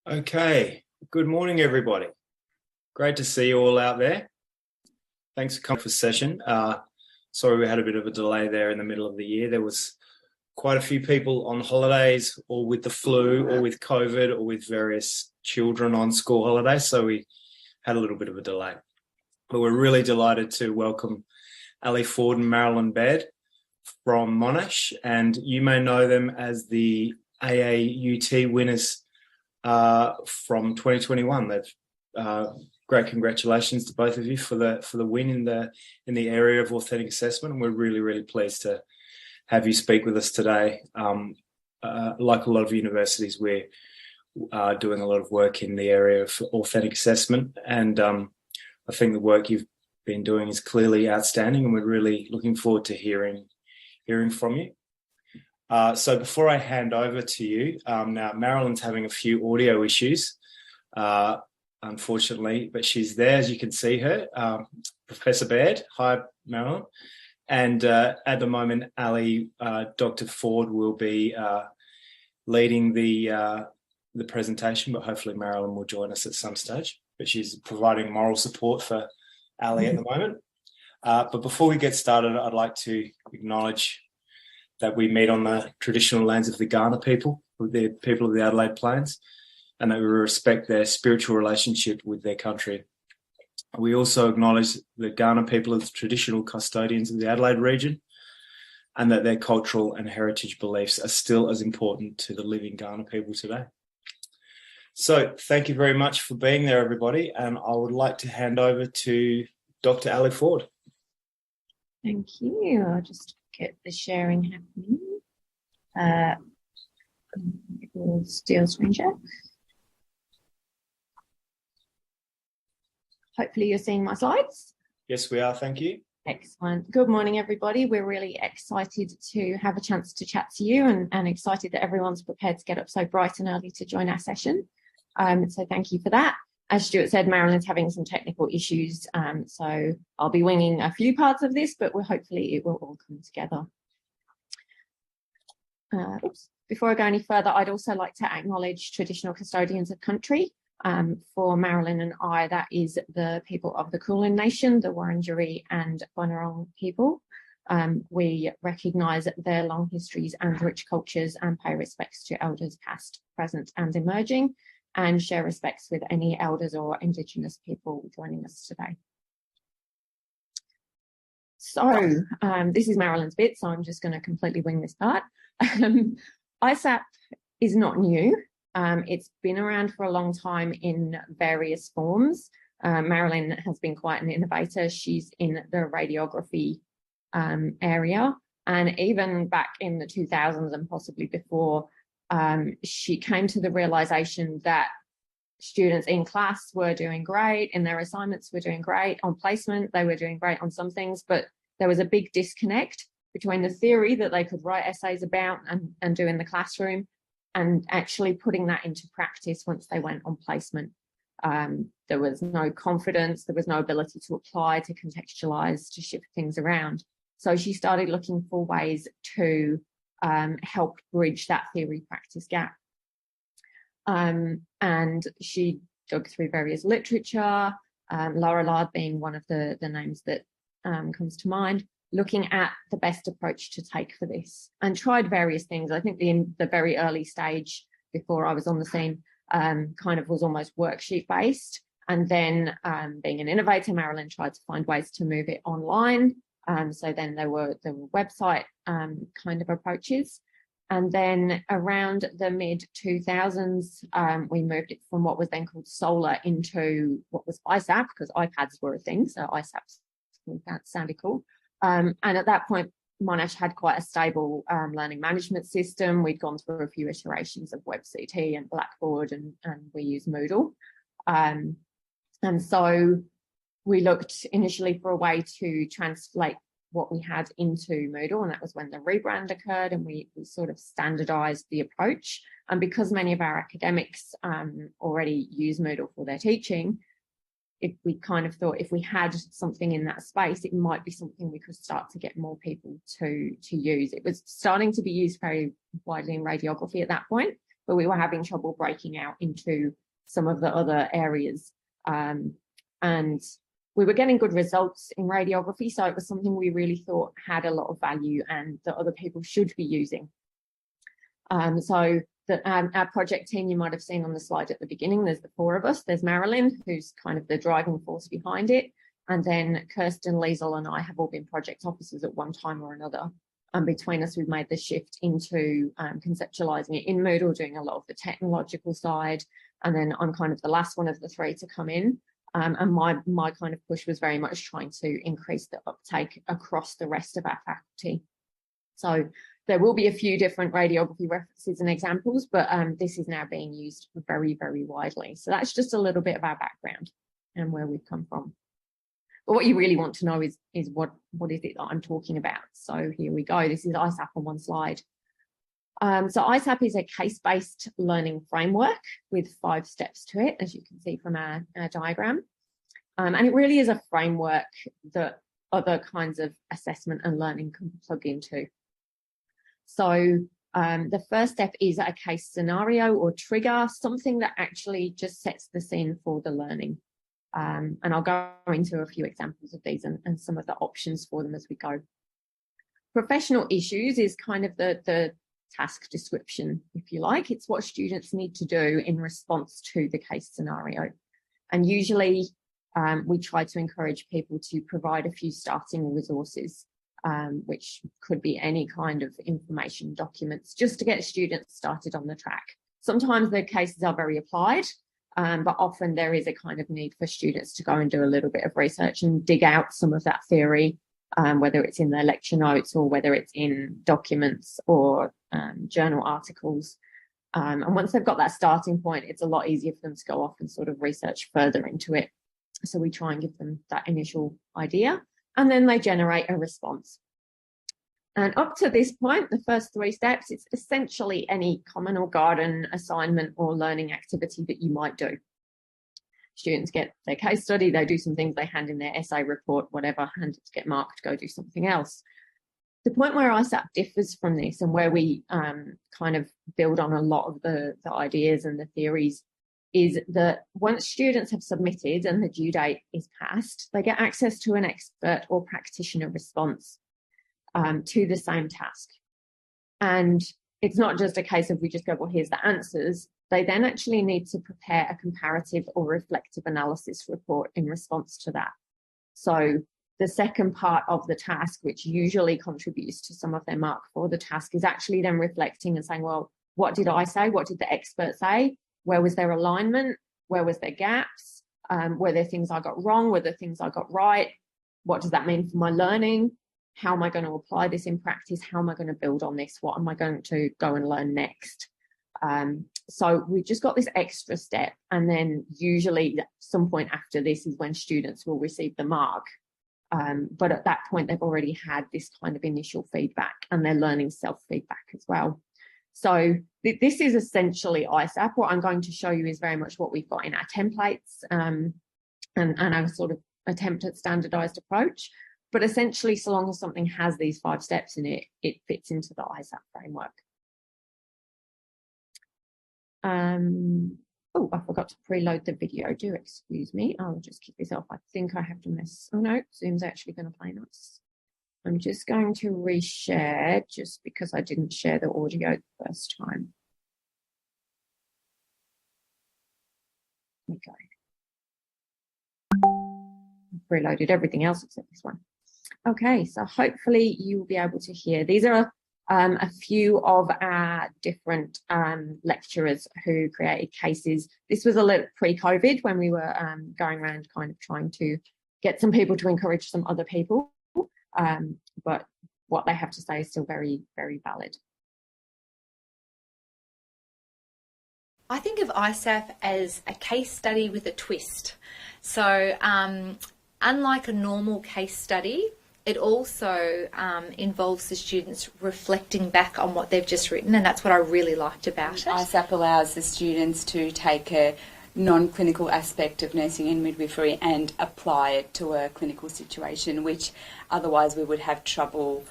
Okay, good morning, everybody. Great to see you all out there. Thanks for coming for session. Sorry we had a bit of a delay there in the middle of the year. There was quite a few people on holidays or with the flu or with COVID or with various children on school holidays, so we had a little bit of a delay. But we're really delighted to welcome Allie Ford and Marilyn Baird from Monash, and you may know them as the AAUT winners from 2021. They've great congratulations to both of you for the win in the area of authentic assessment, and we're really pleased to have you speak with us today. Like a lot of universities, we're doing a lot of work in the area of authentic assessment, and I think the work you've been doing is clearly outstanding, and we're really looking forward to hearing from you. So before I hand over to you, now Marilyn's having a few audio issues, unfortunately, but she's there, as you can see her, Professor Baird. Hi, Marilyn. And at the moment, Allie, Dr. Ford will be leading the presentation, but hopefully Marilyn will join us at some stage. But she's providing moral support for Allie at the moment. But before we get started, I'd like to acknowledge that we meet on the traditional lands of the Kaurna people, the people of the Adelaide Plains, and that we respect their spiritual relationship with their country. We also acknowledge the Kaurna people as traditional custodians of the Adelaide region, and that their cultural and heritage beliefs are still as important to the living Kaurna people today. So thank you very much for being there, everybody, and I would like to hand over to Dr. Allie Ford. Thank you. I'll just get the sharing happening. It will still screen share. Hopefully you're seeing my slides. Yes, we are. Thank you. Excellent. Good morning, everybody. We're really excited to have a chance to chat to you and excited that everyone's prepared to get up so bright and early to join our session. So thank you for that. As Stuart said, Marilyn's having some technical issues, so I'll be winging a few parts of this, but hopefully it will all come together. Before I go any further, I'd also like to acknowledge traditional custodians of country. For Marilyn and I, that is the people of the Kulin Nation, the Wurundjeri and Bunurong people. We recognise their long histories and rich cultures and pay respects to elders past, present and emerging, and share respects with any elders or Indigenous people joining us today. So this is Marilyn's bit, so I'm just going to completely wing this part. iSAP is not new. It's been around for a long time in various forms. Marilyn has been quite an innovator. She's in the radiography area, and even back in the 2000s and possibly before, she came to the realization that students in class were doing great, in their assignments were doing great, on placement they were doing great on some things, but there was a big disconnect between the theory that they could write essays about and do in the classroom and actually putting that into practice once they went on placement. There was no confidence, there was no ability to apply, to contextualise, to shift things around. So she started looking for ways to help bridge that theory practice gap. And she dug through various literature, Laura Lard being one of the names that comes to mind, looking at the best approach to take for this, and tried various things. I think the very early stage before I was on the scene kind of was almost worksheet based. And then being an innovator, Marilyn tried to find ways to move it online. So then there were website kind of approaches. And then around the mid 2000s, we moved it from what was then called Solar into what was iSAP, because iPads were a thing. So iSAP sounded cool. And at that point, Monash had quite a stable learning management system. We'd gone through a few iterations of WebCT and Blackboard, and we used Moodle. And so we looked initially for a way to translate what we had into Moodle, and that was when the rebrand occurred, and we sort of standardized the approach. And because many of our academics already use Moodle for their teaching, we kind of thought if we had something in that space, it might be something we could start to get more people to use. It was starting to be used very widely in radiography at that point, but we were having trouble breaking out into some of the other areas. And we were getting good results in radiography, so it was something we really thought had a lot of value and that other people should be using. So our project team, you might have seen on the slide at the beginning, there's the 4 of us. There's Marilyn, who's kind of the driving force behind it. And then Kirsten, Liesel and I have all been project officers at one time or another. And between us, we've made the shift into conceptualising it in Moodle, doing a lot of the technological side. And then I'm kind of the last one of the 3 to come in. And my kind of push was very much trying to increase the uptake across the rest of our faculty. So there will be a few different radiography references and examples, but this is now being used very, very widely. So that's just a little bit of our background and where we've come from. But what you really want to know is what is it that I'm talking about? So here we go. This is iSAP on one slide. So iSAP is a case-based learning framework with 5 steps to it, as you can see from our diagram. And it really is a framework that other kinds of assessment and learning can plug into. So the first step is a case scenario or trigger, something that actually just sets the scene for the learning. And I'll go into a few examples of these and some of the options for them as we go. Professional issues is kind of the task description, if you like. It's what students need to do in response to the case scenario. And usually we try to encourage people to provide a few starting resources, which could be any kind of information documents, just to get students started on the track. Sometimes the cases are very applied, but often there is a kind of need for students to go and do a little bit of research and dig out some of that theory, whether it's in their lecture notes or whether it's in documents or journal articles. And once they've got that starting point, it's a lot easier for them to go off and sort of research further into it. So we try and give them that initial idea, and then they generate a response. And up to this point, the first 3 steps, it's essentially any common or garden assignment or learning activity that you might do. Students get their case study, they do some things, they hand in their essay report, whatever, hand it to get marked, go do something else. The point where iSAP differs from this and where we kind of build on a lot of the ideas and the theories is that once students have submitted and the due date is passed, they get access to an expert or practitioner response to the same task. And it's not just a case of we just go, well, here's the answers. They then actually need to prepare a comparative or reflective analysis report in response to that. So the second part of the task, which usually contributes to some of their mark for the task, is actually then reflecting and saying, well, what did I say? What did the expert say? Where was their alignment? Where was their gaps? Were there things I got wrong? Were there things I got right? What does that mean for my learning? How am I going to apply this in practice? How am I going to build on this? What am I going to go and learn next? So we've just got this extra step. And then usually at some point after this is when students will receive the mark. But at that point, they've already had this kind of initial feedback and they're learning self-feedback as well. So this is essentially iSAP. What I'm going to show you is very much what we've got in our templates and our sort of attempt at standardized approach. But essentially, so long as something has these 5 steps in it, it fits into the iSAP framework. Oh, I forgot to preload the video. Do excuse me. I'll just keep this off. I think I have to miss. Oh no, Zoom's actually going to play nice. I'm just going to reshare just because I didn't share the audio the first time. Okay. I've preloaded everything else except this one. Okay, so hopefully you will be able to hear. These are a few of our different lecturers who created cases. This was a little pre-COVID when we were going around kind of trying to get some people to encourage some other people. But what they have to say is still very, very valid. I think of iSAP as a case study with a twist. So unlike a normal case study, it also involves the students reflecting back on what they've just written, and that's what I really liked about it. iSAP allows the students to take a non-clinical aspect of nursing and midwifery and apply it to a clinical situation, which otherwise we would have trouble,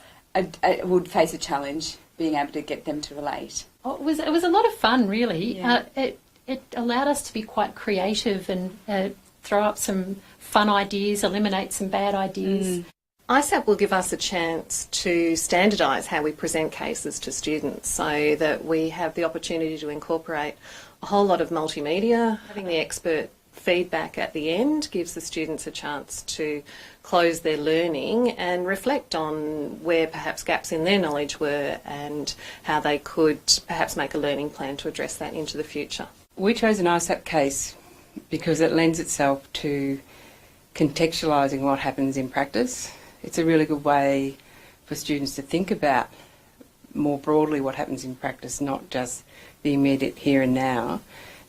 would face a challenge being able to get them to relate. Oh, it was a lot of fun, really. Yeah. It allowed us to be quite creative and throw up some fun ideas, eliminate some bad ideas. iSAP will give us a chance to standardise how we present cases to students so that we have the opportunity to incorporate a whole lot of multimedia. Having the expert feedback at the end gives the students a chance to close their learning and reflect on where perhaps gaps in their knowledge were and how they could perhaps make a learning plan to address that into the future. We chose an iSAP case because it lends itself to contextualising what happens in practice. It's a really good way for students to think about more broadly what happens in practice, not just the immediate here and now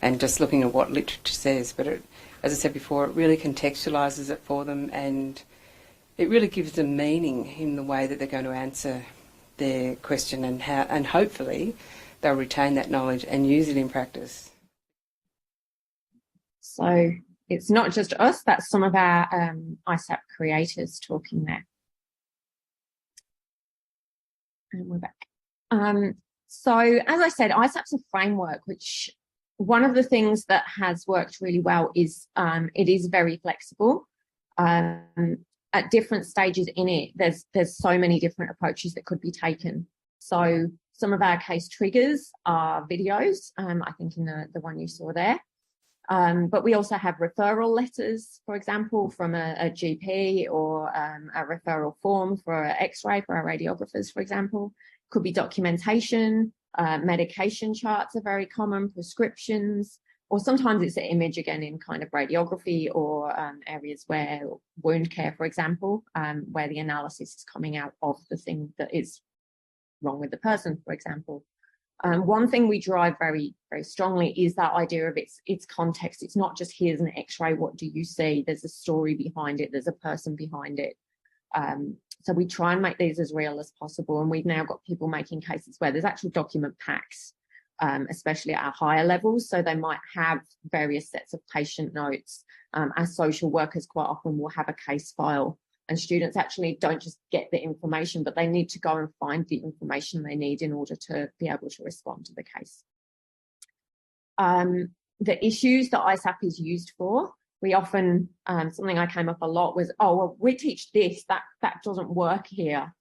and just looking at what literature says. But it, as I said before, it really contextualises it for them and it really gives them meaning in the way that they're going to answer their question and hopefully they'll retain that knowledge and use it in practice. So it's not just us, that's some of our iSAP creators talking there. And we're back. So as I said, iSAP's a framework, which one of the things that has worked really well is it is very flexible. At different stages in it, there's so many different approaches that could be taken. So some of our case triggers are videos, I think in the one you saw there. But we also have referral letters, for example, from a GP or a referral form for an X-ray for our radiographers, for example. Could be documentation, medication charts are very common, prescriptions, or sometimes it's an image again in kind of radiography or areas where wound care, for example, where the analysis is coming out of the thing that is wrong with the person, for example. One thing we drive very, very strongly is that idea of its context. It's not just here's an X-ray, what do you see? There's a story behind it. There's a person behind it. So we try and make these as real as possible. And we've now got people making cases where there's actual document packs, especially at our higher levels. So they might have various sets of patient notes. As social workers quite often will have a case file. And students actually don't just get the information, but they need to go and find the information they need in order to be able to respond to the case. The issues that iSAP is used for, we often, something I came up a lot was, oh, well, we teach this, that doesn't work here.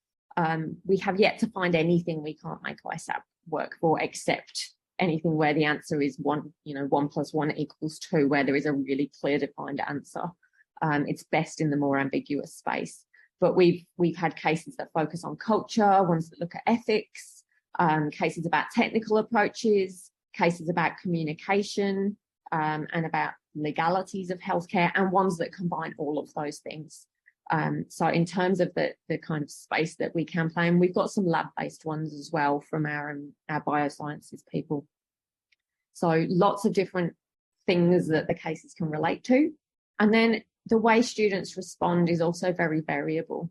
We have yet to find anything we can't make iSAP work for, except anything where the answer is 1 + 1 = 2, where there is a really clear defined answer. It's best in the more ambiguous space. But we've had cases that focus on culture, ones that look at ethics, cases about technical approaches, cases about communication, and about legalities of healthcare, and ones that combine all of those things. So in terms of the kind of space that we can play in, we've got some lab-based ones as well from our biosciences people. So lots of different things that the cases can relate to. And then the way students respond is also very variable.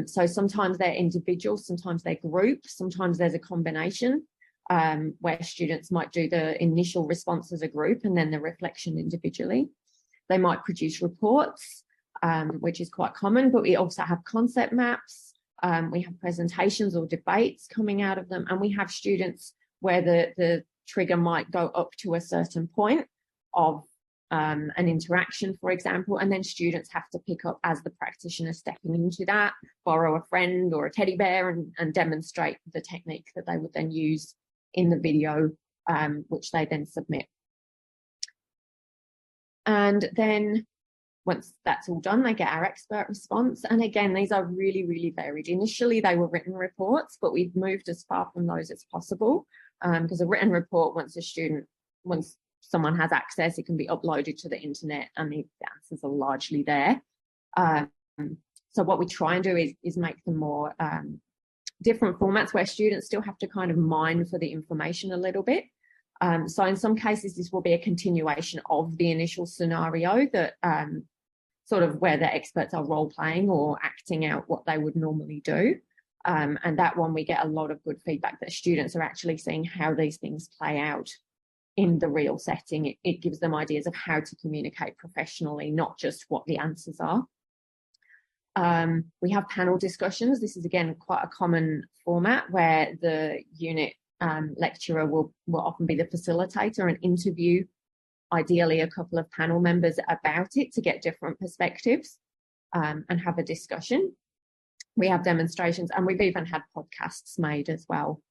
So sometimes they're individual, sometimes they're group, sometimes there's a combination where students might do the initial response as a group and then the reflection individually. They might produce reports, which is quite common, but we also have concept maps. We have presentations or debates coming out of them, and we have students where the trigger might go up to a certain point of an interaction, for example, and then students have to pick up as the practitioner stepping into that, borrow a friend or a teddy bear and demonstrate the technique that they would then use in the video, which they then submit. And then once that's all done, they get our expert response. And again, these are really, really varied. Initially, they were written reports, but we've moved as far from those as possible because a written report, once someone has access, it can be uploaded to the internet and the answers are largely there. So what we try and do is make them more different formats where students still have to kind of mine for the information a little bit. So in some cases, this will be a continuation of the initial scenario that sort of where the experts are role playing or acting out what they would normally do. And that one, we get a lot of good feedback that students are actually seeing how these things play out in the real setting. It gives them ideas of how to communicate professionally, not just what the answers are. We have panel discussions. This is, again, quite a common format where the unit lecturer will often be the facilitator and interview, ideally, a couple of panel members about it to get different perspectives and have a discussion. We have demonstrations, and we've even had podcasts made as well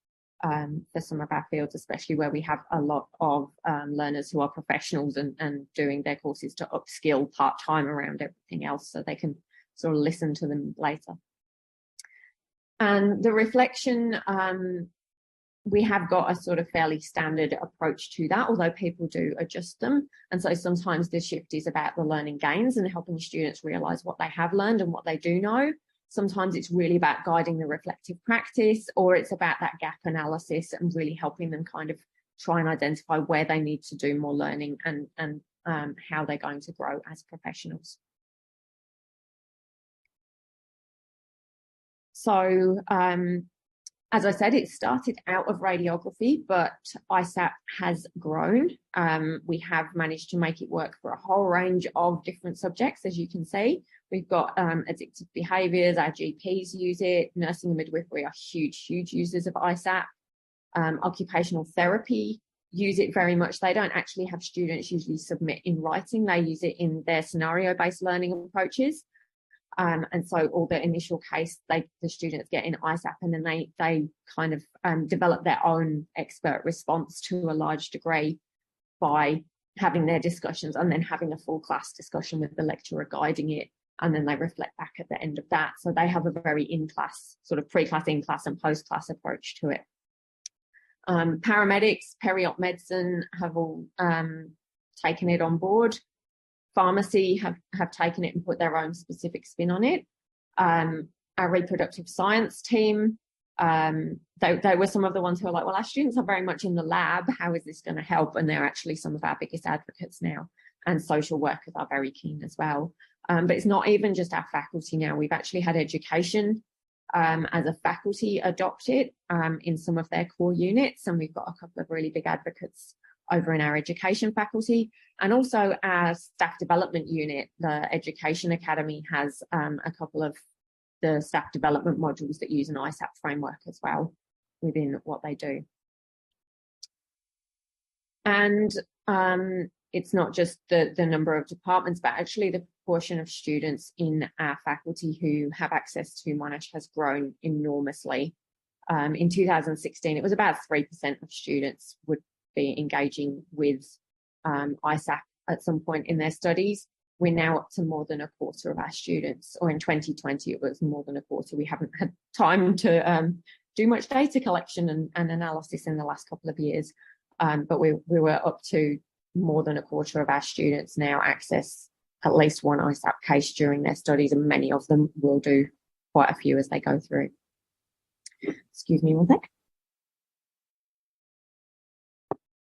for some of our fields, especially where we have a lot of learners who are professionals and doing their courses to upskill part-time around everything else, so they can sort of listen to them later. And the reflection, we have got a sort of fairly standard approach to that, although people do adjust them. And so sometimes the shift is about the learning gains and helping students realise what they have learned and what they do know. Sometimes it's really about guiding the reflective practice, or it's about that gap analysis and really helping them kind of try and identify where they need to do more learning and how they're going to grow as professionals. So, as I said, it started out of radiography, but iSAP has grown. We have managed to make it work for a whole range of different subjects, as you can see. We've got addictive behaviours, our GPs use it, nursing and midwifery are huge users of iSAP. Occupational therapy use it very much. They don't actually have students usually submit in writing. They use it in their scenario-based learning approaches. And so all the initial case, the students get in iSAP, and then they kind of develop their own expert response to a large degree by having their discussions and then having a full class discussion with the lecturer guiding it. And then they reflect back at the end of that. So they have a very in-class, sort of pre-class, in-class and post-class approach to it. Paramedics, peri-op medicine have all taken it on board. Pharmacy have taken it and put their own specific spin on it. Our reproductive science team, they were some of the ones who are like, well, our students are very much in the lab. How is this going to help? And they're actually some of our biggest advocates now. And social workers are very keen as well. But it's not even just our faculty now. We've actually had education as a faculty adopt it in some of their core units. And we've got a couple of really big advocates over in our education faculty, and also our staff development unit. The Education Academy has a couple of the staff development modules that use an iSAP framework as well within what they do. And it's not just the number of departments, but actually the proportion of students in our faculty who have access to Monash has grown enormously. In 2016, it was about 3% of students would be engaging with iSAP at some point in their studies. We're now up to more than a quarter of our students, or in 2020 it was more than a quarter. We haven't had time to do much data collection and analysis in the last couple of years, but we were up to more than a quarter of our students now access at least one iSAP case during their studies, and many of them will do quite a few as they go through. Excuse me one sec.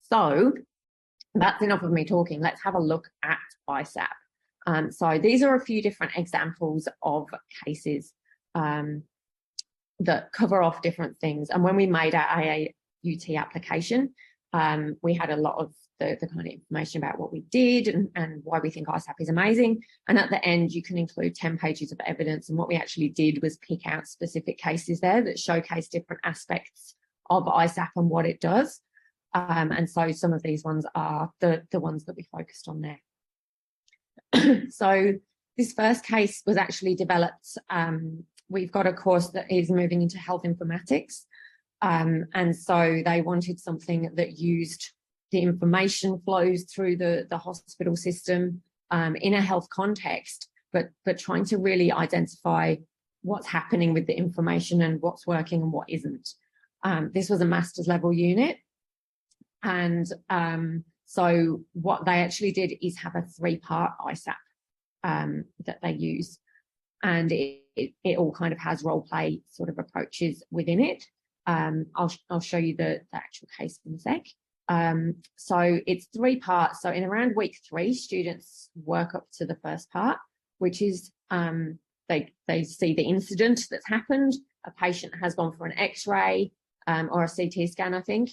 So that's enough of me talking. Let's have a look at iSAP. So these are a few different examples of cases that cover off different things. And when we made our AAUT application, we had a lot of the kind of information about what we did and why we think iSAP is amazing. And at the end, you can include 10 pages of evidence. And what we actually did was pick out specific cases there that showcase different aspects of iSAP and what it does. And so some of these ones are the ones that we focused on there. So this first case was actually developed. We've got a course that is moving into health informatics. And so they wanted something that used the information flows through the hospital system in a health context, but trying to really identify what's happening with the information and what's working and what isn't. This was a master's level unit. And so what they actually did is have a 3-part iSAP that they use. And it all kind of has role play sort of approaches within it. I'll show you the actual case in a sec. So it's 3 parts. So in around week 3, students work up to the first part, which is they see the incident that's happened. A patient has gone for an X-ray or a CT scan, I think.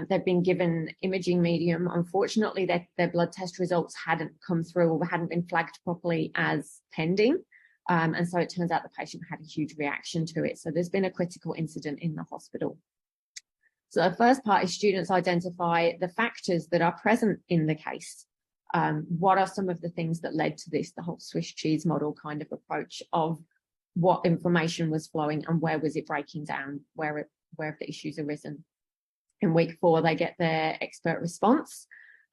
They've been given imaging medium. Unfortunately, their blood test results hadn't come through or hadn't been flagged properly as pending. And so it turns out the patient had a huge reaction to it. So there's been a critical incident in the hospital. So the first part is students identify the factors that are present in the case. What are some of the things that led to this, the whole Swiss cheese model kind of approach of what information was flowing and where was it breaking down, where have the issues arisen. In week 4, they get their expert response.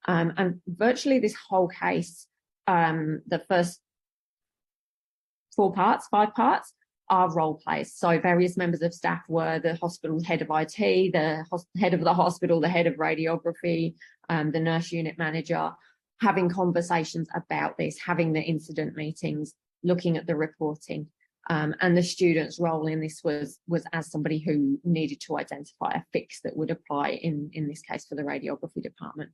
And virtually this whole case, the first 5 parts, are role plays. So various members of staff were the hospital's head of IT, the head of the hospital, the head of radiography, the nurse unit manager, having conversations about this, having the incident meetings, looking at the reporting. And the student's role in this was as somebody who needed to identify a fix that would apply in this case for the radiography department.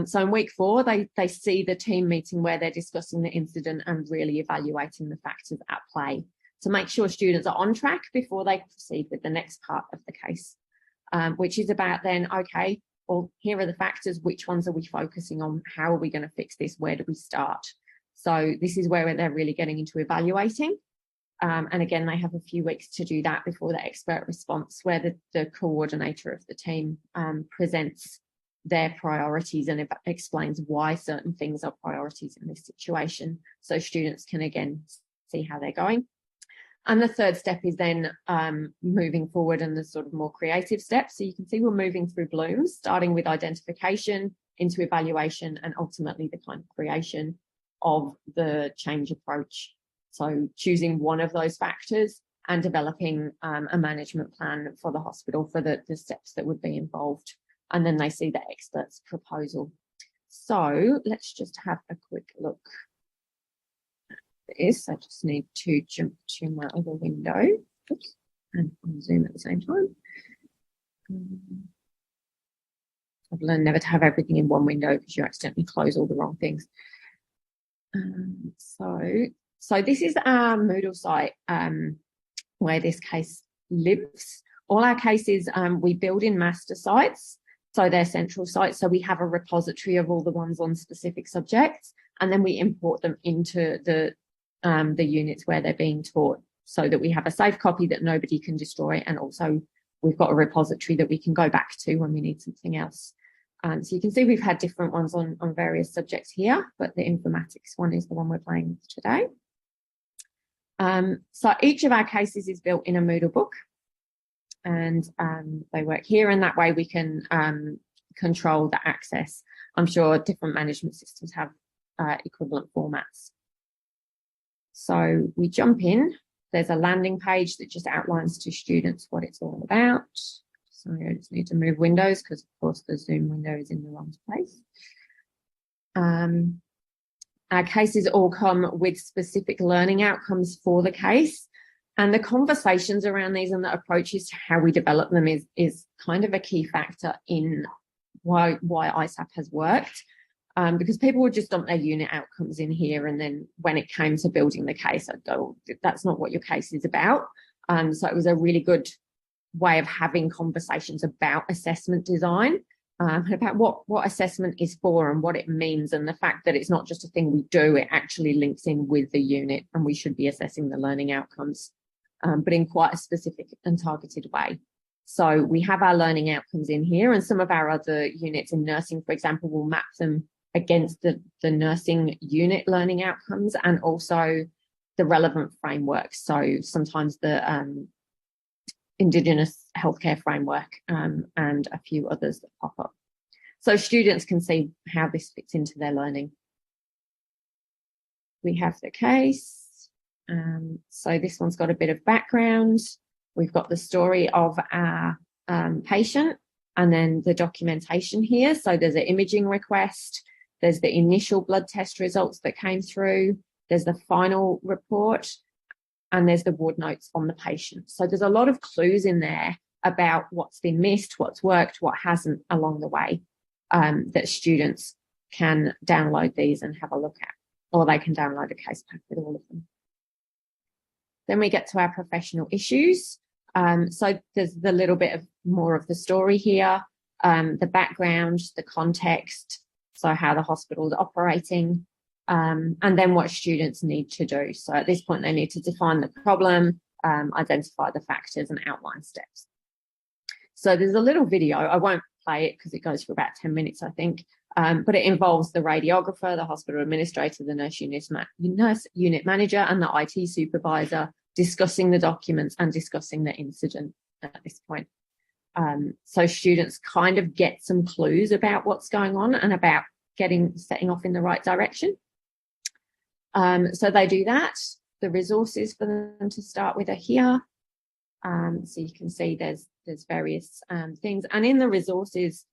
So in week 4, they see the team meeting where they're discussing the incident and really evaluating the factors at play to make sure students are on track before they proceed with the next part of the case, which is about then, okay, well, here are the factors, which ones are we focusing on? How are we going to fix this? Where do we start? So this is where they're really getting into evaluating. And again, they have a few weeks to do that before the expert response, where the coordinator of the team presents their priorities and explains why certain things are priorities in this situation, so students can again see how they're going. And the third step is then moving forward and the sort of more creative steps. So you can see we're moving through blooms, starting with identification into evaluation and ultimately the kind of creation of the change approach. So choosing one of those factors and developing a management plan for the hospital for the steps that would be involved. And then they see the expert's proposal. So let's just have a quick look at this. I just need to jump to my other window. Oops, and on Zoom at the same time. I've learned never to have everything in one window because you accidentally close all the wrong things. So this is our Moodle site where this case lives. All our cases we build in master sites. So they're central sites. So we have a repository of all the ones on specific subjects, and then we import them into the units where they're being taught, so that we have a safe copy that nobody can destroy, and also we've got a repository that we can go back to when we need something else. So you can see we've had different ones on various subjects here, but the informatics one is the one we're playing with today. So each of our cases is built in a Moodle book, and they work here, and that way we can control the access. I'm sure different management systems have equivalent formats. So we jump in. There's a landing page that just outlines to students what it's all about. Sorry, I just need to move windows because, of course, the Zoom window is in the wrong place. Our cases all come with specific learning outcomes for the case. And the conversations around these and the approaches to how we develop them is kind of a key factor in why iSAP has worked, because people would just dump their unit outcomes in here, and then when it came to building the case, I'd go, that's not what your case is about. So it was a really good way of having conversations about assessment design, and about what assessment is for and what it means, and the fact that it's not just a thing we do, it actually links in with the unit, and we should be assessing the learning outcomes. But in quite a specific and targeted way. So we have our learning outcomes in here, and some of our other units in nursing, for example, will map them against the nursing unit learning outcomes and also the relevant frameworks. So sometimes the Indigenous healthcare framework and a few others that pop up. So students can see how this fits into their learning. We have the case. So this one's got a bit of background. We've got the story of our patient and then the documentation here. So there's an imaging request. There's the initial blood test results that came through. There's the final report, and there's the ward notes on the patient. So there's a lot of clues in there about what's been missed, what's worked, what hasn't along the way, that students can download these and have a look at, or they can download a case pack with all of them. Then we get to our professional issues. So there's the little bit of more of the story here, the background, the context, so how the hospital is operating, and then what students need to do. So at this point, they need to define the problem, identify the factors and outline steps. So there's a little video. I won't play it because it goes for about 10 minutes, I think. But it involves the radiographer, the hospital administrator, the nurse unit manager, and the IT supervisor discussing the documents and discussing the incident at this point. So students kind of get some clues about what's going on and about setting off in the right direction. So they do that. The resources for them to start with are here. So you can see there's various things, and in the resources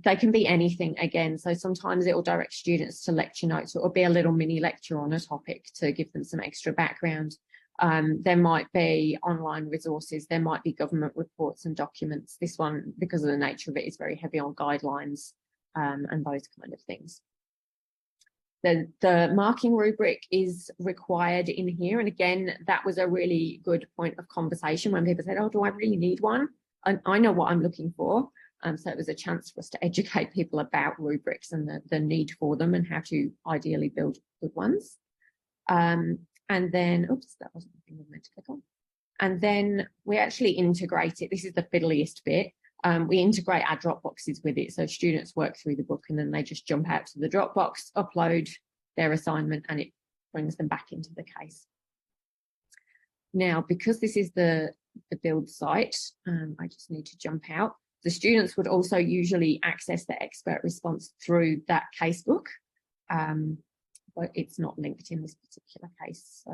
they can be anything again. So sometimes it will direct students to lecture notes, or it'll be a little mini lecture on a topic to give them some extra background. There might be online resources, there might be government reports and documents. This one, because of the nature of it, is very heavy on guidelines and those kind of things. The marking rubric is required in here. And again, that was a really good point of conversation when people said, oh, do I really need one? And I know what I'm looking for. So it was a chance for us to educate people about rubrics and the need for them and how to ideally build good ones. And then, oops, that wasn't the thing I meant to click on. And then we actually integrate it. This is the fiddliest bit. We integrate our Dropboxes with it. So students work through the book and then they just jump out to the Dropbox, upload their assignment, and it brings them back into the case. Now, because this is the build site, I just need to jump out. The students would also usually access the expert response through that casebook, but it's not linked in this particular case.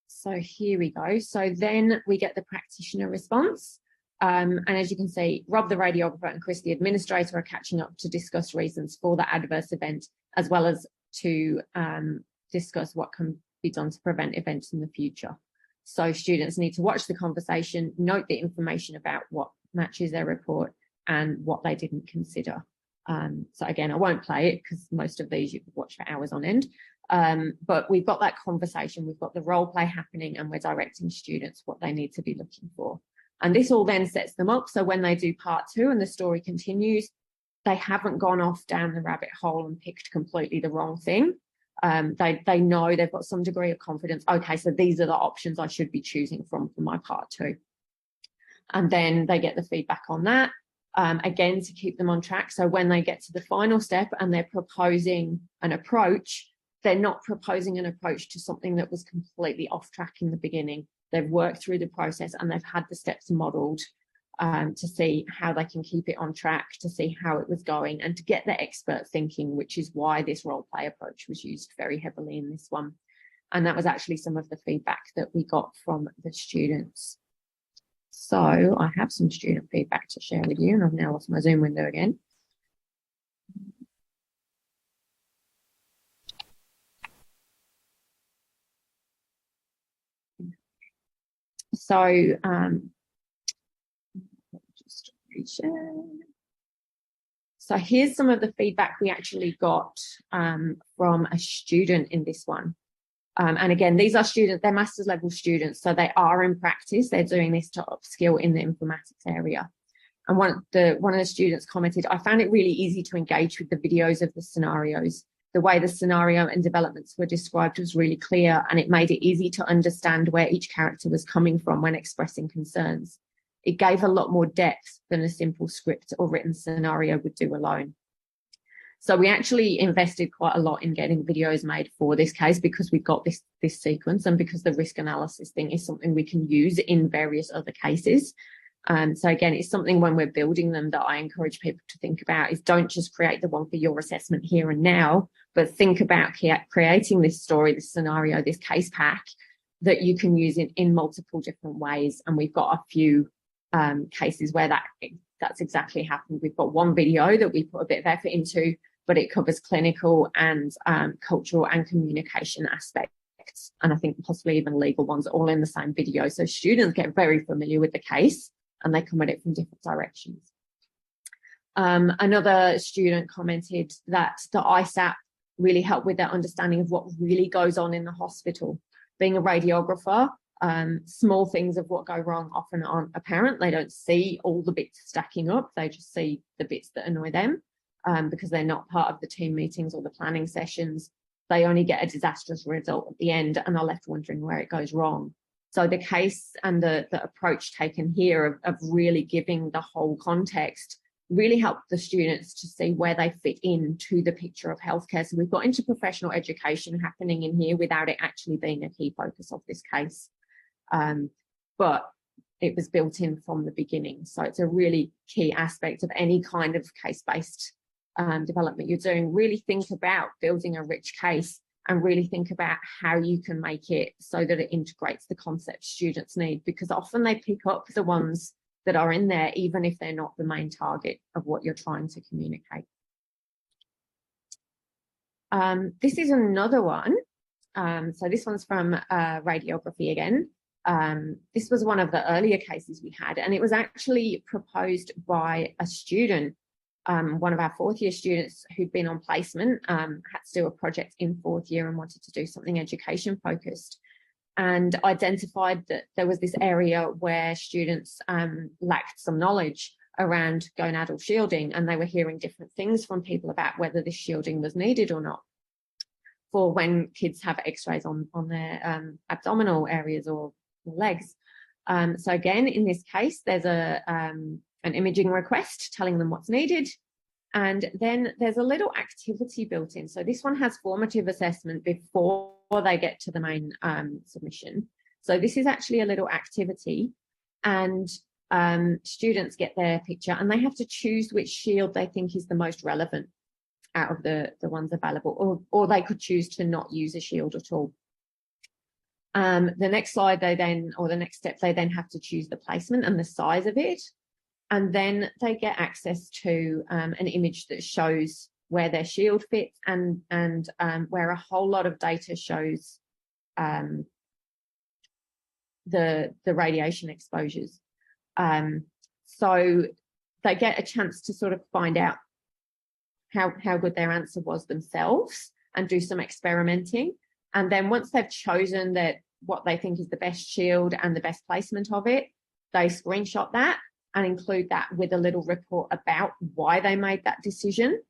So here we go. So then we get the practitioner response. And as you can see, Rob, the radiographer, and Chris, the administrator, are catching up to discuss reasons for the adverse event, as well as to discuss what can be done to prevent events in the future. So students need to watch the conversation, note the information about what matches their report and what they didn't consider. So again, I won't play it because most of these you could watch for hours on end. But we've got that conversation, we've got the role play happening, and we're directing students what they need to be looking for. And this all then sets them up so when they do part 2 and the story continues, they haven't gone off down the rabbit hole and picked completely the wrong thing. They know, they've got some degree of confidence. Okay, so these are the options I should be choosing from for my part 2. And then they get the feedback on that, again, to keep them on track. So when they get to the final step and they're proposing an approach, they're not proposing an approach to something that was completely off track in the beginning. They've worked through the process and they've had the steps modelled to see how they can keep it on track, to see how it was going, and to get the expert thinking, which is why this role play approach was used very heavily in this one. And that was actually some of the feedback that we got from the students. So I have some student feedback to share with you, and I've now lost my Zoom window again. So just reshare. So here's some of the feedback we actually got from a student in this one. And again, these are students, they're master's level students, so they are in practice. They're doing this to upskill in the informatics area. And one of the students commented, I found it really easy to engage with the videos of the scenarios. The way the scenario and developments were described was really clear, and it made it easy to understand where each character was coming from when expressing concerns. It gave a lot more depth than a simple script or written scenario would do alone. So we actually invested quite a lot in getting videos made for this case because we've got this sequence, and because the risk analysis thing is something we can use in various other cases. So again, it's something when we're building them that I encourage people to think about is don't just create the one for your assessment here and now, but think about creating this story, this scenario, this case pack that you can use in multiple different ways. And we've got a few cases where that's exactly happened. We've got one video that we put a bit of effort into, but it covers clinical and cultural and communication aspects, and I think possibly even legal ones, all in the same video. So students get very familiar with the case and they come at it from different directions. Another student commented that the iSAP really helped with their understanding of what really goes on in the hospital. Being a radiographer, small things of what go wrong often aren't apparent. They don't see all the bits stacking up. They just see the bits that annoy them because they're not part of the team meetings or the planning sessions. They only get a disastrous result at the end and are left wondering where it goes wrong. So the case and the approach taken here of really giving the whole context really helped the students to see where they fit into the picture of healthcare. So we've got interprofessional education happening in here without it actually being a key focus of this case. But it was built in from the beginning. So it's a really key aspect of any kind of case-based development you're doing. Really think about building a rich case and really think about how you can make it so that it integrates the concepts students need, because often they pick up the ones that are in there, even if they're not the main target of what you're trying to communicate. This is another one. So this one's from radiography again. This was one of the earlier cases we had, and it was actually proposed by a student, one of our fourth year students who'd been on placement, had to do a project in fourth year and wanted to do something education focused, and identified that there was this area where students lacked some knowledge around gonadal shielding, and they were hearing different things from people about whether this shielding was needed or not for when kids have x-rays on their abdominal areas or legs. So again, in this case, there's an imaging request telling them what's needed. And then there's a little activity built in. So this one has formative assessment before they get to the main submission. So this is actually a little activity, and students get their picture and they have to choose which shield they think is the most relevant out of the ones available, or they could choose to not use a shield at all. The next slide, the next step, they then have to choose the placement and the size of it. And then they get access to an image that shows where their shield fits and where a whole lot of data shows the radiation exposures. So they get a chance to sort of find out how good their answer was themselves and do some experimenting. And then once they've chosen that what they think is the best shield and the best placement of it, they screenshot that and include that with a little report about why they made that decision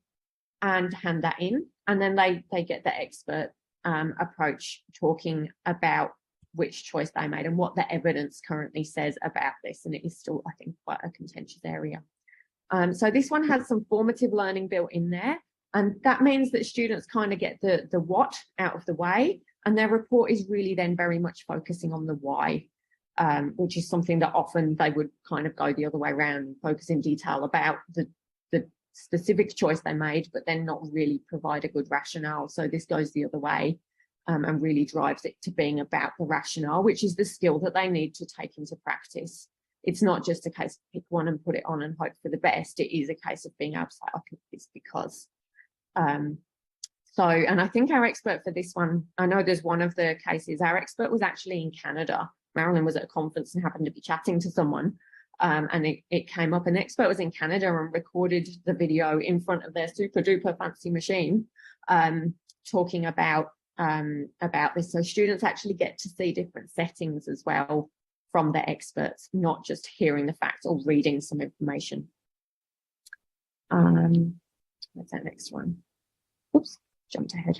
and hand that in. And then they get the expert approach talking about which choice they made and what the evidence currently says about this. And it is still, I think, quite a contentious area. So this one has some formative learning built in there. And that means that students kind of get the what out of the way, and their report is really then very much focusing on the why, which is something that often they would kind of go the other way around and focus in detail about the specific choice they made, but then not really provide a good rationale. So this goes the other way and really drives it to being about the rationale, which is the skill that they need to take into practice. It's not just a case of pick one and put it on and hope for the best. It is a case of being able to say, I picked this because. And I think our expert for this one, I know there's one of the cases, our expert was actually in Canada. Marilyn was at a conference and happened to be chatting to someone, and it came up. An expert was in Canada and recorded the video in front of their super duper fancy machine, talking about this. So students actually get to see different settings as well from their experts, not just hearing the facts or reading some information. What's that next one? Oops, jumped ahead.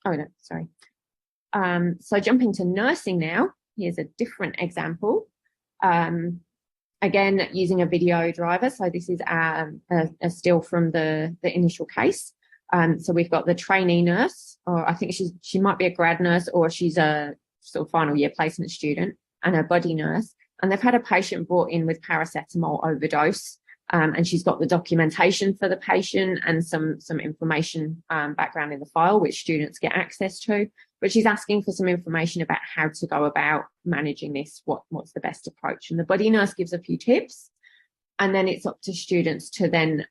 Oh no, sorry. So jumping to nursing now, here's a different example. Again, using a video driver. So this is a still from the initial case. So we've got the trainee nurse, or I think she might be a grad nurse, or she's a sort of final year placement student, and her buddy nurse. And they've had a patient brought in with paracetamol overdose. And she's got the documentation for the patient and some information background in the file, which students get access to. But she's asking for some information about how to go about managing this, what's the best approach. And the buddy nurse gives a few tips. And then it's up to students to then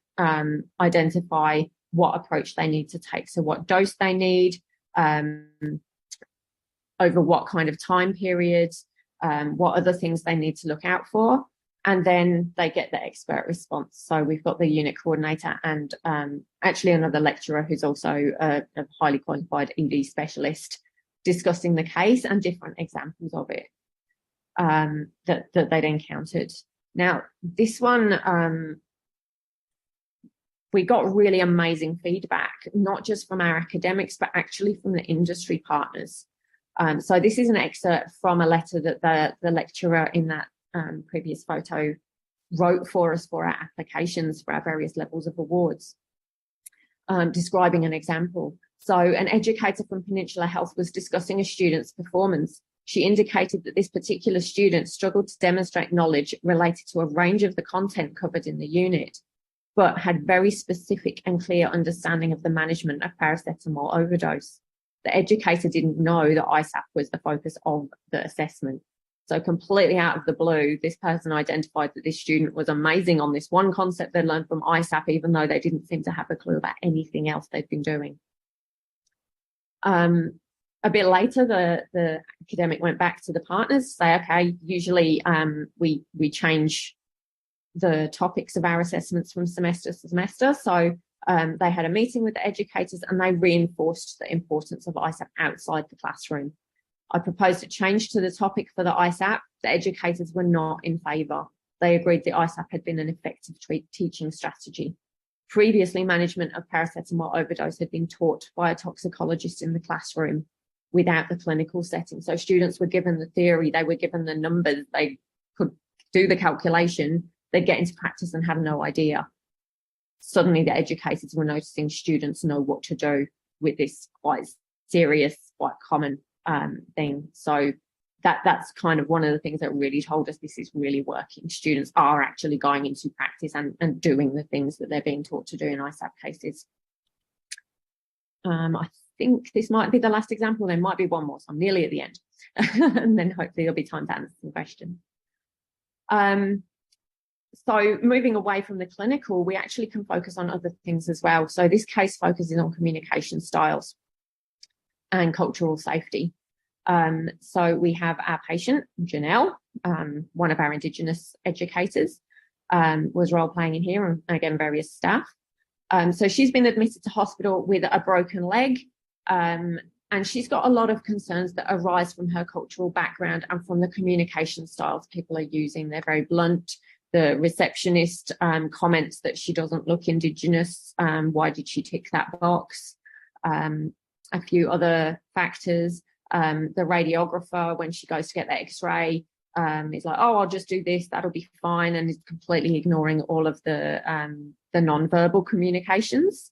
identify what approach they need to take. So what dose they need, over what kind of time period, what other things they need to look out for. And then they get the expert response. So we've got the unit coordinator and actually another lecturer who's also a highly qualified ED specialist discussing the case and different examples of it that they'd encountered. Now, this one, we got really amazing feedback, not just from our academics, but actually from the industry partners. So this is an excerpt from a letter that the lecturer in that previous photo wrote for us for our applications for our various levels of awards, describing an example. So an educator from Peninsula Health was discussing a student's performance. She indicated that this particular student struggled to demonstrate knowledge related to a range of the content covered in the unit, but had very specific and clear understanding of the management of paracetamol overdose. The educator didn't know that iSAP was the focus of the assessment. So completely out of the blue, this person identified that this student was amazing on this one concept they learned from iSAP, even though they didn't seem to have a clue about anything else they'd been doing. A bit later, the academic went back to the partners to say, okay, usually we change the topics of our assessments from semester to semester. So they had a meeting with the educators and they reinforced the importance of iSAP outside the classroom. I proposed a change to the topic for the iSAP. The educators were not in favour. They agreed the iSAP had been an effective teaching strategy. Previously, management of paracetamol overdose had been taught by a toxicologist in the classroom without the clinical setting. So students were given the theory, they were given the numbers, they could do the calculation, they'd get into practice and have no idea. Suddenly the educators were noticing students know what to do with this quite serious, quite common thing. So that's kind of one of the things that really told us this is really working. Students are actually going into practice and doing the things that they're being taught to do in iSAP cases. I think this might be the last example. There might be one more, so I'm nearly at the end. And then hopefully there'll be time to answer some questions. So moving away from the clinical, we actually can focus on other things as well. So this case focuses on communication styles and cultural safety. So we have our patient, Janelle, one of our Indigenous educators, was role-playing in here, and again, various staff. So she's been admitted to hospital with a broken leg, and she's got a lot of concerns that arise from her cultural background and from the communication styles people are using. They're very blunt. The receptionist comments that she doesn't look Indigenous. Why did she tick that box? A few other factors. The radiographer, when she goes to get the x-ray, is like, oh, I'll just do this, that'll be fine, and is completely ignoring all of the non-verbal communications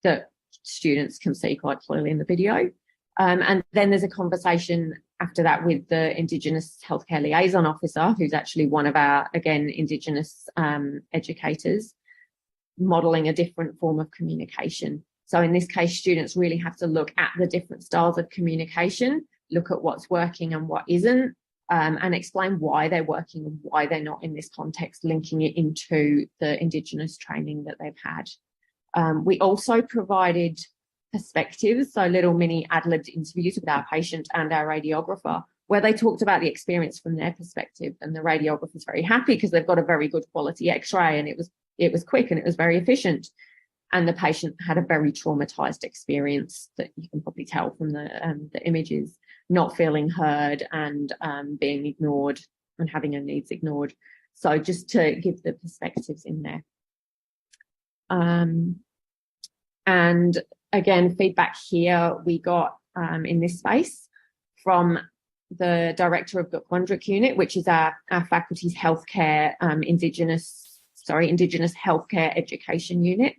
that students can see quite clearly in the video. And then there's a conversation after that with the Indigenous Healthcare Liaison Officer, who's actually one of our, again, Indigenous educators, modelling a different form of communication. So in this case, students really have to look at the different styles of communication, look at what's working and what isn't, and explain why they're working and why they're not in this context, linking it into the Indigenous training that they've had. We also provided perspectives, so little mini ad-libbed interviews with our patient and our radiographer, where they talked about the experience from their perspective. And the radiographer's very happy because they've got a very good quality x-ray, and it was quick and it was very efficient. And the patient had a very traumatized experience that you can probably tell from the images, not feeling heard and being ignored and having her needs ignored. So just to give the perspectives in there. And again, feedback here we got in this space from the director of Gutwundruk unit, which is our faculty's healthcare, Indigenous healthcare education unit.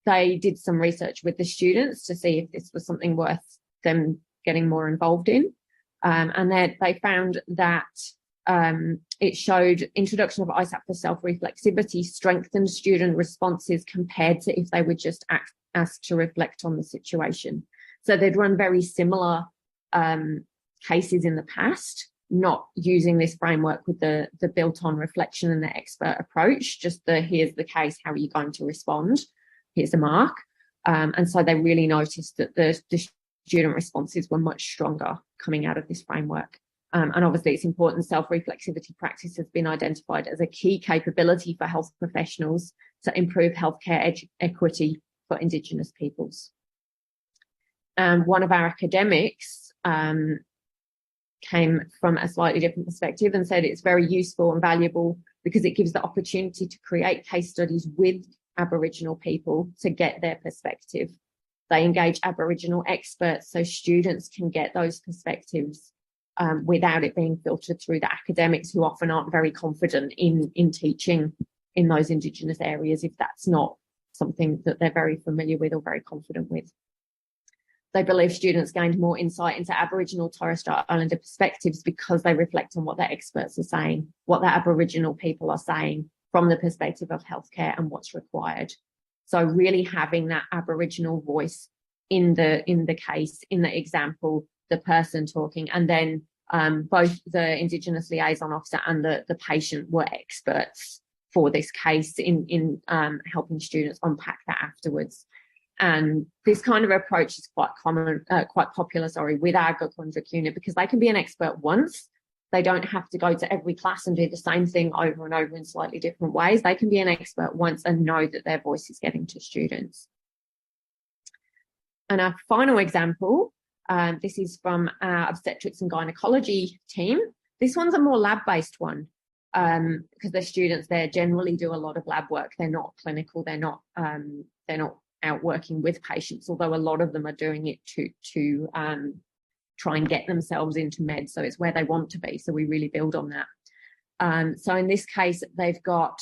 They did some research with the students to see if this was something worth them getting more involved in. And they found that it showed introduction of iSAP for self-reflexivity strengthened student responses compared to if they were just asked to reflect on the situation. So they'd run very similar cases in the past, not using this framework with the built-on reflection and the expert approach, just here's the case, how are you going to respond? Here's the mark. And so they really noticed that the student responses were much stronger coming out of this framework. And obviously it's important self-reflexivity practice has been identified as a key capability for health professionals to improve healthcare equity for Indigenous peoples. One of our academics came from a slightly different perspective and said it's very useful and valuable because it gives the opportunity to create case studies with Aboriginal people to get their perspective. They engage Aboriginal experts so students can get those perspectives without it being filtered through the academics, who often aren't very confident in teaching in those Indigenous areas if that's not something that they're very familiar with or very confident with. They believe students gained more insight into Aboriginal Torres Strait Islander perspectives because they reflect on what their experts are saying, what the Aboriginal people are saying from the perspective of healthcare and what's required. So really having that Aboriginal voice in the case, in the example, the person talking, and then both the Indigenous liaison officer and the patient were experts for this case in helping students unpack that afterwards. And this kind of approach is quite popular, with our Gukundra unit, because they can be an expert once. They don't have to go to every class and do the same thing over and over in slightly different ways. They can be an expert once and know that their voice is getting to students. And our final example, this is from our obstetrics and gynecology team. This one's a more lab-based one because the students there generally do a lot of lab work. They're not clinical. They're not out working with patients, although a lot of them are doing it to try and get themselves into med. So it's where they want to be. So we really build on that. So in this case, they've got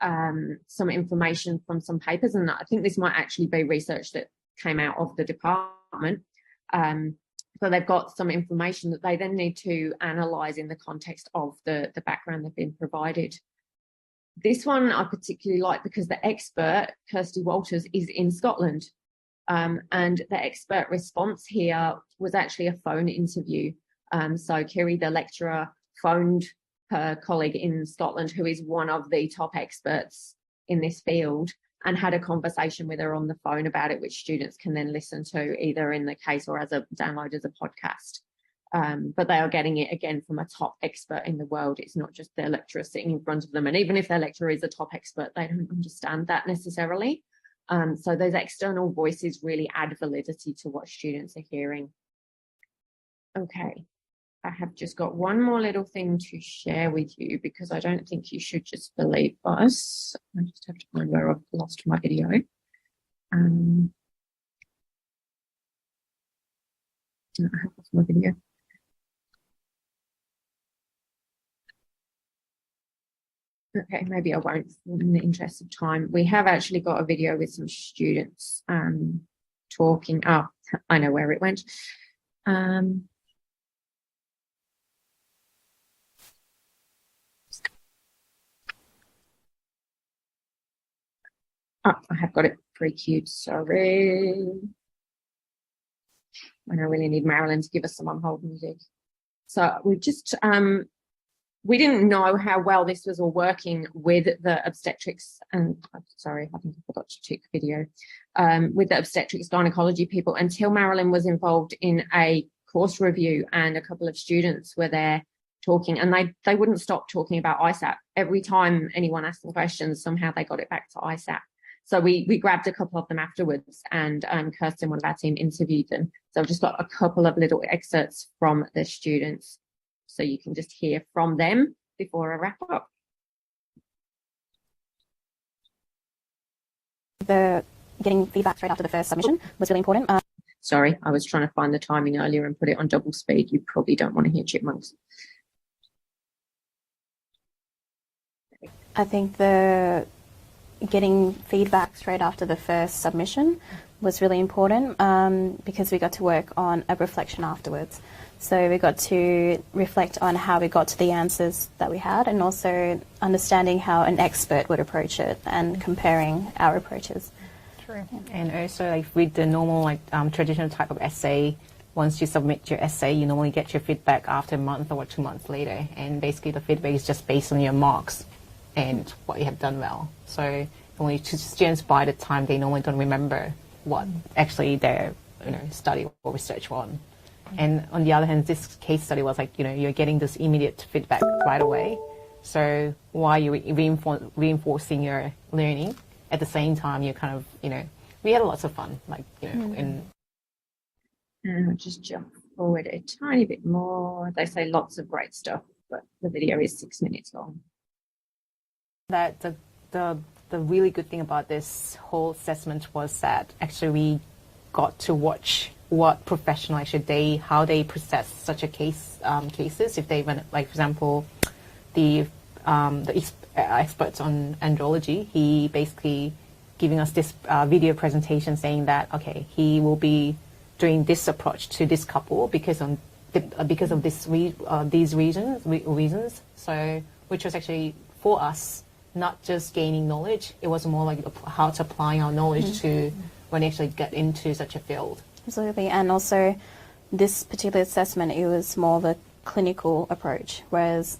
some information from some papers, and I think this might actually be research that came out of the department. So they've got some information that they then need to analyse in the context of the background they've been provided. This one I particularly like because the expert, Kirsty Walters, is in Scotland. And the expert response here was actually a phone interview. So Kiri, the lecturer, phoned her colleague in Scotland, who is one of the top experts in this field, and had a conversation with her on the phone about it, which students can then listen to either in the case or as a download as a podcast. But they are getting it again from a top expert in the world. It's not just their lecturer sitting in front of them. And even if their lecturer is a top expert, they don't understand that necessarily. So those external voices really add validity to what students are hearing. Okay, I have just got one more little thing to share with you because I don't think you should just believe us. I just have to find where I've lost my video. I have lost my video. Okay, maybe I won't in the interest of time. We have actually got a video with some students talking. Oh, I know where it went. Oh, I have got it pre-queued, sorry. And I really need Marilyn to give us some on-hold music. So we've just... we didn't know how well this was all working with the obstetrics and, sorry, I think I forgot to tick video, with the obstetrics gynecology people until Marilyn was involved in a course review and a couple of students were there talking, and they wouldn't stop talking about iSAP. Every time anyone asked them questions, somehow they got it back to iSAP. So we grabbed a couple of them afterwards, and Kirsten, one of our team, interviewed them. So I've just got a couple of little excerpts from the students, so you can just hear from them before I wrap up. The getting feedback straight after the first submission was really important. Sorry, I was trying to find the timing earlier and put it on double speed. You probably don't want to hear chipmunks. I think the getting feedback straight after the first submission was really important because we got to work on a reflection afterwards. So we got to reflect on how we got to the answers that we had, and also understanding how an expert would approach it and comparing our approaches. True. And also, like with the normal traditional type of essay, once you submit your essay, you normally get your feedback after a month or 2 months later, and basically the feedback is just based on your marks and what you have done well. So only students, by the time, they normally don't remember what actually their study or research on. And on the other hand, this case study was like, you're getting this immediate feedback right away. So while you're reinforcing your learning, at the same time, you're kind of, we had lots of fun, And I'll just jump forward a tiny bit more. They say lots of great stuff, but the video is 6 minutes long. That the really good thing about this whole assessment was that actually we got to watch what professional actually how they process such a cases. If they went, like for example, the experts on andrology, he basically giving us this video presentation saying that, okay, he will be doing this approach to this couple because of these reasons. So, which was actually for us not just gaining knowledge; it was more like how to apply our knowledge to when you actually get into such a field. Absolutely, and also this particular assessment, it was more of a clinical approach, whereas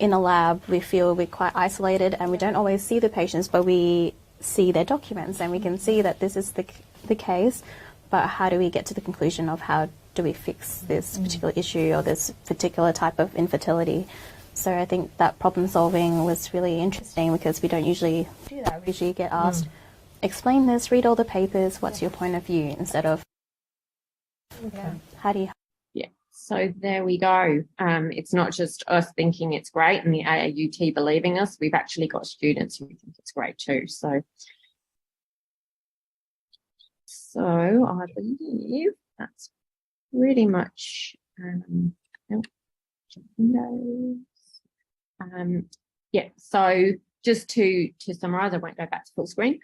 in a lab we feel we're quite isolated and we don't always see the patients, but we see their documents and we can see that this is the case, but how do we get to the conclusion of how do we fix this particular issue or this particular type of infertility? So I think that problem solving was really interesting because we don't usually do that. We usually get asked, explain this, read all the papers, what's your point of view, instead of how do you... Yeah, so there we go. It's not just us thinking it's great and the AAUT believing us. We've actually got students who think it's great too. So I believe that's pretty much yeah, so just to summarize, I won't go back to full screen.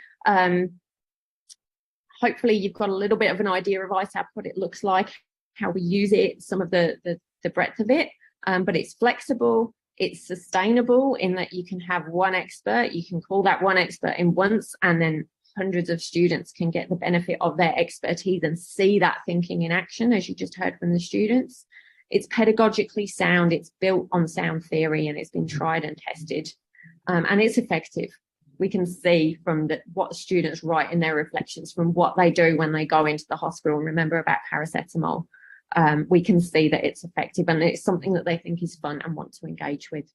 Hopefully you've got a little bit of an idea of iSAP, what it looks like, how we use it, some of the breadth of it, but it's flexible, it's sustainable in that you can have one expert, you can call that one expert in once, and then hundreds of students can get the benefit of their expertise and see that thinking in action, as you just heard from the students. It's pedagogically sound, it's built on sound theory, and it's been tried and tested, and it's effective. We can see from what students write in their reflections, from what they do when they go into the hospital and remember about paracetamol. We can see that it's effective and it's something that they think is fun and want to engage with.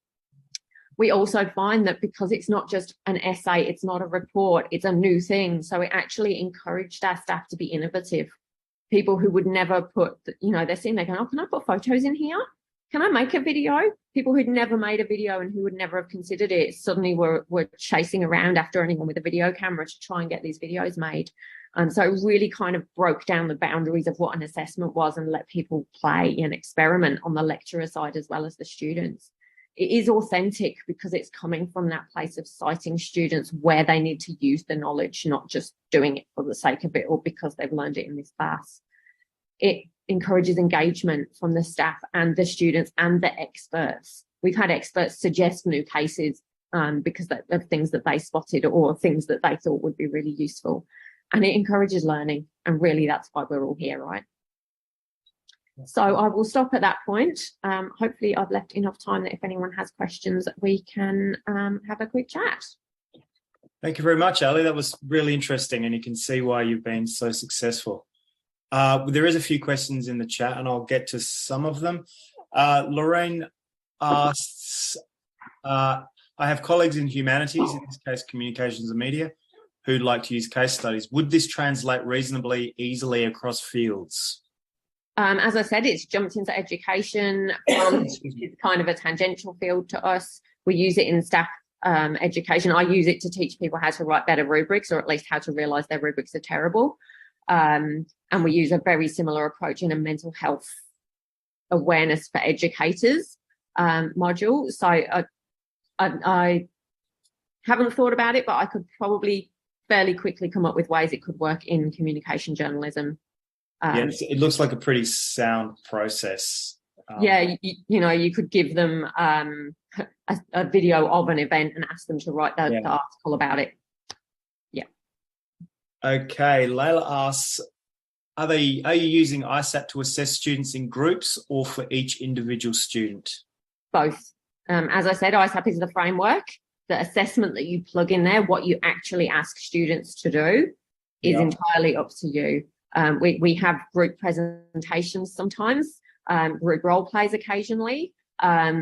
We also find that because it's not just an essay, it's not a report, it's a new thing. So it actually encouraged our staff to be innovative. People who would never put, they're sitting there going, oh, can I put photos in here? Can I make a video? People who'd never made a video and who would never have considered it suddenly were chasing around after anyone with a video camera to try and get these videos made. So it really kind of broke down the boundaries of what an assessment was and let people play and experiment on the lecturer side as well as the students. It is authentic because it's coming from that place of citing students where they need to use the knowledge, not just doing it for the sake of it or because they've learned it in this class. It encourages engagement from the staff and the students and the experts. We've had experts suggest new cases because of things that they spotted or things that they thought would be really useful. And it encourages learning. And really, that's why we're all here, right? So I will stop at that point. Hopefully, I've left enough time that if anyone has questions, we can have a quick chat. Thank you very much, Allie. That was really interesting, and you can see why you've been so successful. There is a few questions in the chat, and I'll get to some of them. Lorraine asks, I have colleagues in humanities, in this case communications and media, who'd like to use case studies. Would this translate reasonably easily across fields? As I said, it's jumped into education. It's kind of a tangential field to us. We use it in staff education. I use it to teach people how to write better rubrics, or at least how to realise their rubrics are terrible. And we use a very similar approach in a mental health awareness for educators module. So I haven't thought about it, but I could probably fairly quickly come up with ways it could work in communication journalism. Yes, it looks like a pretty sound process. You could give them a video of an event and ask them to write the article about it. Yeah. Okay, Layla asks, are you using iSAP to assess students in groups or for each individual student? Both. As I said, iSAP is the framework. The assessment that you plug in there, what you actually ask students to do, is entirely up to you. We have group presentations sometimes, group role plays occasionally.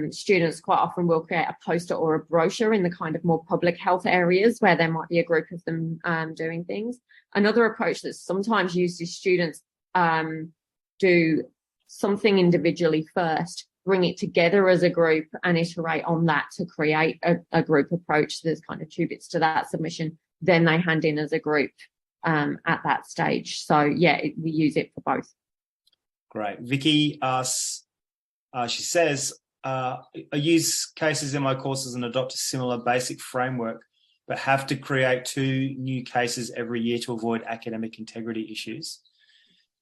Students quite often will create a poster or a brochure in the kind of more public health areas where there might be a group of them doing things. Another approach that's sometimes used is students do something individually first, bring it together as a group and iterate on that to create a group approach. There's kind of two bits to that submission. Then they hand in as a group at that stage. So yeah, we use it for both. Great. Vicky asks, she says, I use cases in my courses and adopt a similar basic framework, but have to create 2 new cases every year to avoid academic integrity issues.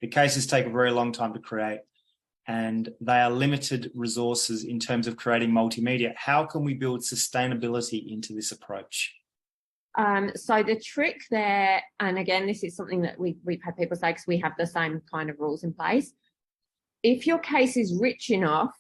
The cases take a very long time to create, and they are limited resources in terms of creating multimedia. How can we build sustainability into this approach? So the trick there, and again, this is something that we've had people say, because we have the same kind of rules in place. If your case is rich enough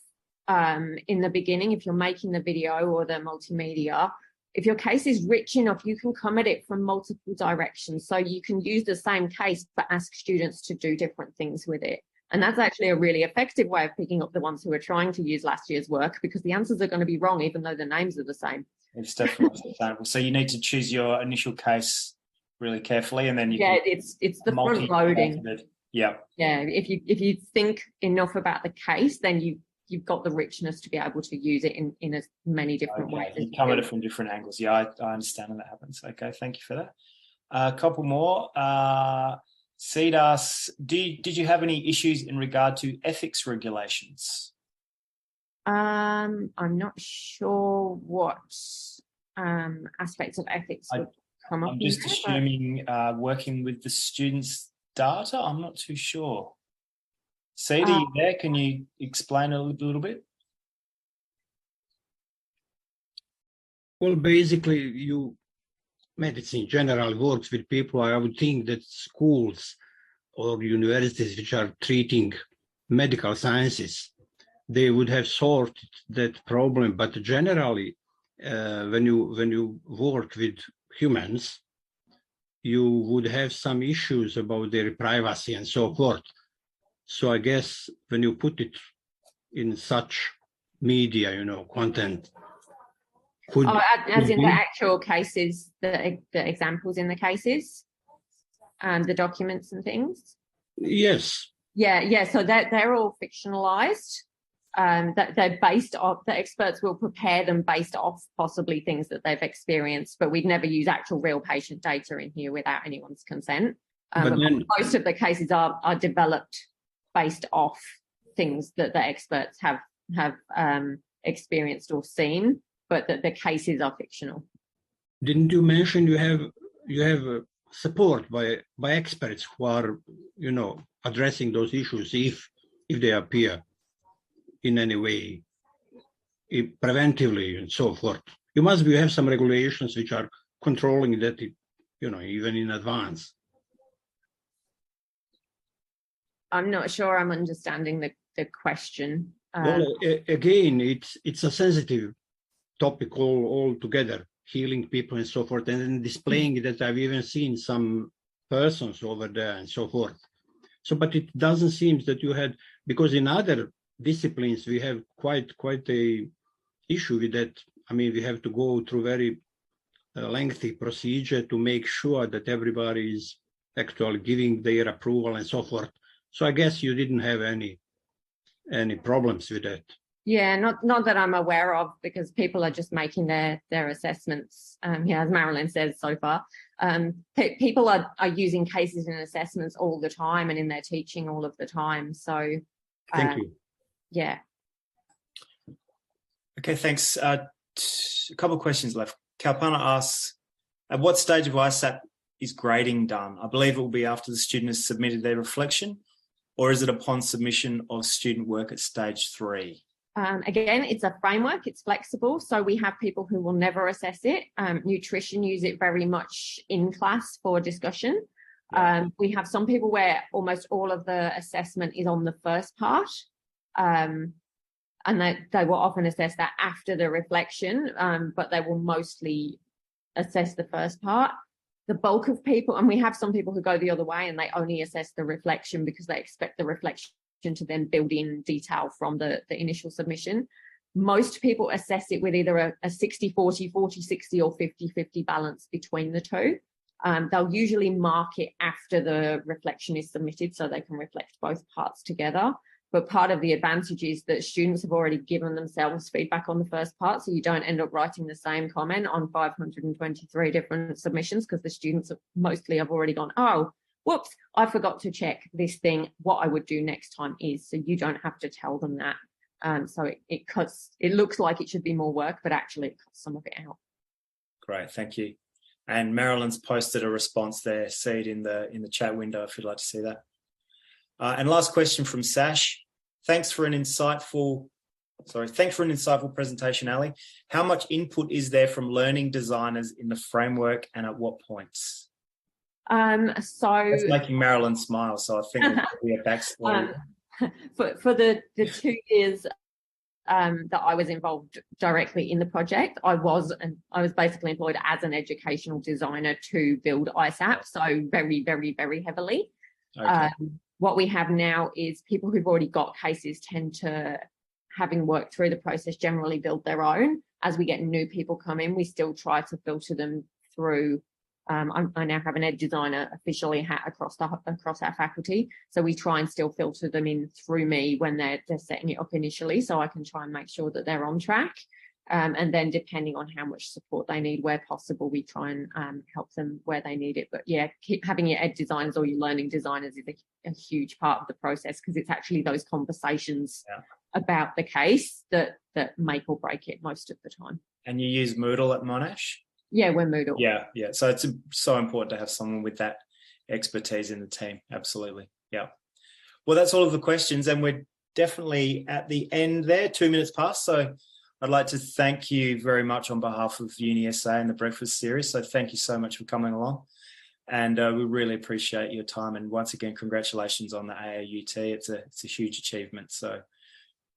in the beginning, if you're making the video or the multimedia, if your case is rich enough, you can come at it from multiple directions. So you can use the same case, but ask students to do different things with it. And that's actually a really effective way of picking up the ones who are trying to use last year's work, because the answers are going to be wrong, even though the names are the same. It's definitely sustainable. So you need to choose your initial case really carefully, and then you it's the front loading. Yeah. If you think enough about the case, then you've got the richness to be able to use it in as many different ways. You come at it from different angles. Yeah, I understand when that happens. Okay, thank you for that. A couple more. Seed asks, did you have any issues in regard to ethics regulations? I'm not sure what aspects of ethics would come up. I'm just assuming working with the students' data. I'm not too sure. Seed, are you there? Can you explain a little bit? Well, basically, medicine in general works with people. I would think that schools or universities which are treating medical sciences, they would have sorted that problem. But generally, when you work with humans, you would have some issues about their privacy and so forth. So I guess when you put it in such media, content. As in the actual cases, the examples in the cases, the documents and things? Yes. Yeah. So they're all fictionalized. That they're based off, the experts will prepare them based off possibly things that they've experienced, but we'd never use actual real patient data in here without anyone's consent. Most of the cases are developed based off things that the experts have experienced or seen, but that the cases are fictional. Didn't you mention you have support by experts who are addressing those issues if they appear in any way, preventively and so forth? You have some regulations which are controlling that, even in advance. I'm not sure I'm understanding the question. Well, again, it's a sensitive topic altogether, healing people and so forth, and then displaying that. I've even seen some persons over there and so forth. So, but it doesn't seem that you had, because in other disciplines we have quite a issue with that. I mean, we have to go through very lengthy procedure to make sure that everybody is actually giving their approval and so forth. So I guess you didn't have any problems with that. Yeah, not that I'm aware of, because people are just making their assessments. As Marilyn says so far, people are using cases and assessments all the time and in their teaching all of the time. So thank you. Yeah. Okay, thanks. A couple of questions left. Kalpana asks, at what stage of iSAP is grading done? I believe it will be after the student has submitted their reflection, or is it upon submission of student work at stage 3? Again, it's a framework, it's flexible. So we have people who will never assess it. Nutrition use it very much in class for discussion. We have some people where almost all of the assessment is on the first part. And they will often assess that after the reflection, but they will mostly assess the first part. The bulk of people, and we have some people who go the other way and they only assess the reflection because they expect the reflection to then build in detail from the initial submission. Most people assess it with either a 60-40, 40-60 or 50-50 balance between the two. They'll usually mark it after the reflection is submitted so they can reflect both parts together. But part of the advantage is that students have already given themselves feedback on the first part, so you don't end up writing the same comment on 523 different submissions, because the students mostly have already gone, oh, whoops, I forgot to check this thing. What I would do next time is, so you don't have to tell them that. So it looks like it should be more work, but actually it cuts some of it out. Great, thank you. And Marilyn's posted a response there. See it in the chat window if you'd like to see that. And last question from Sash. Thanks for an insightful presentation, Allie. How much input is there from learning designers in the framework, and at what points? That's making Marilyn smile, so I think there's probably a backstory. For the 2 years that I was involved directly in the project, I was basically employed as an educational designer to build iSAP, so very, very, very heavily. Okay. What we have now is people who've already got cases tend to, having worked through the process, generally build their own. As we get new people come in, we still try to filter them through. I now have an ed designer officially across our faculty, so we try and still filter them in through me when they're setting it up initially, so I can try and make sure that they're on track. And then depending on how much support they need, where possible, we try and help them where they need it. But yeah, keep having your ed designers or your learning designers is a huge part of the process, because it's actually those conversations about the case that make or break it most of the time. And you use Moodle at Monash? Yeah, we're Moodle. Yeah. So it's so important to have someone with that expertise in the team. Absolutely. Yeah. Well, that's all of the questions, and we're definitely at the end there, 2 minutes past. So I'd like to thank you very much on behalf of UniSA and the Breakfast Series. So thank you so much for coming along. And we really appreciate your time. And once again, congratulations on the AAUT. It's a huge achievement. So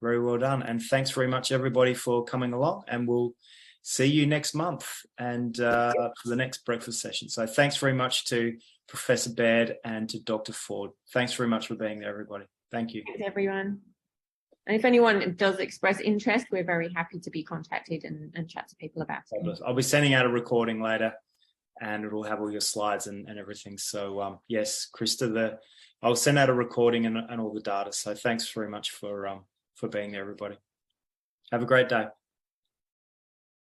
very well done. And thanks very much, everybody, for coming along. And we'll see you next month and for the next breakfast session. So thanks very much to Professor Baird and to Dr. Ford. Thanks very much for being there, everybody. Thank you. Thanks, everyone. And if anyone does express interest, we're very happy to be contacted and chat to people about it. I'll be sending out a recording later, and it'll have all your slides and everything. So yes, Krista, I'll send out a recording and all the data. So thanks very much for being there, everybody. Have a great day.